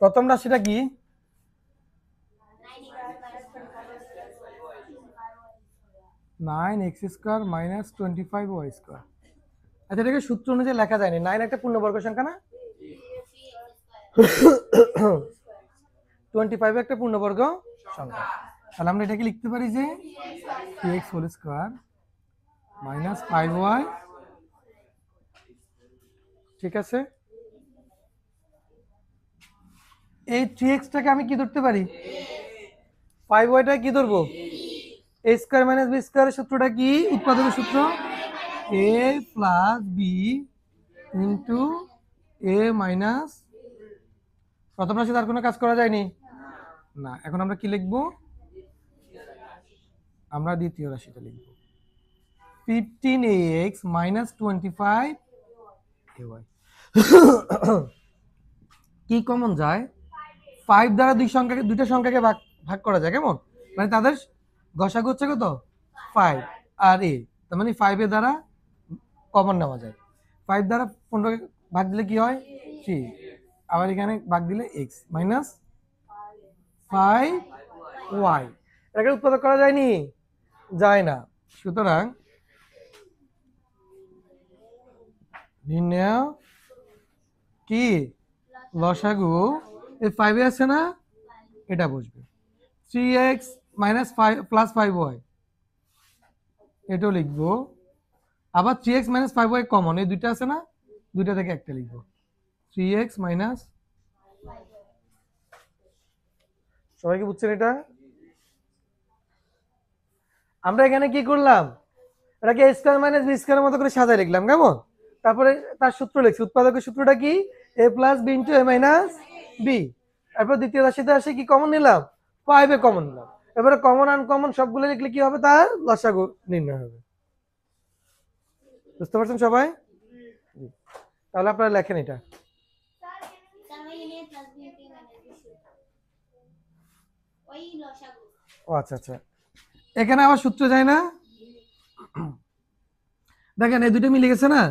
প্রথম রাশিটা কি? 9x² minus 25y²। আচ্ছা, এটাকে সূত্র অনুযায়ী লেখা যায়নি। 9 একটা পূর্ণবর্গ সংখ্যা না, 25 একটা পূর্ণবর্গ সংখ্যা। তাহলে আমরা এটাকে লিখতে পারি যে 3x² মাইনাস 5y। ঠিক আছে, এই 3xটাকে আমি কি ধরতে পারি? 5yটা কি ধরবো? a² মাইনাস b² এর সূত্রটা কি? উৎপাদকের সূত্র a plus b into a minus. প্রথম রাশি তার কোনো কাজ করা যায়নি না। এখন আমরা কি লিখবো? আমরা দ্বিতীয় রাশিটা লিখবো 15ax মাইনাস 25ay। কি কমন যায়? 5 দ্বারা দুইটা সংখ্যাকে ভাগ করা যায়। কেমন? মানে তাদের গসাগু হচ্ছে কত? 5 আর a, তার মানে 5 এর দ্বারা কমন নেওয়া যায়। 5 দ্বারা 15 ভাগ দিলে কি হয়? 3। আবার এখানে ভাগ দিলে x মাইনাস 5y। এটাকে উৎপাদক করা যায়নি? যায় না। সুতরাং নির্ণয় কি? লসাগু। এই 5 এ আছে না, এটা বসবে। 3x মাইনাস 5 প্লাস 5y, এটাও লিখবো। আবার 3x মাইনাস 5y কমন, এই দুইটা আছে না, দুইটা থেকে একটা লিখবো। 3x মাইনাস, সবাই কি বুঝছেন এটা? আমরা এখানে কি করলাম? এটাকে a² মাইনাস b² এর মতো করে সাজায় লিখলাম। কেমন? তারপরে তার সূত্র লিখছি। উৎপাদকের সূত্রটা কি? a plus b into a minus b। তারপর দ্বিতীয় রাশিতে আসে কি কমন নিলাম? 5 এ কমন নিলাম। এবারে কমন আনকমন সবগুলো লিখলে কি হবে? তার লসাগু নির্ণয় হবে। বুঝতে পারছেন সবাই? তাহলে আপনারা লেখেন এটা। ও আচ্ছা আচ্ছা, এখানে আবার সূত্র যায় না। দেখেন এই দুটো মিলে গেছে না।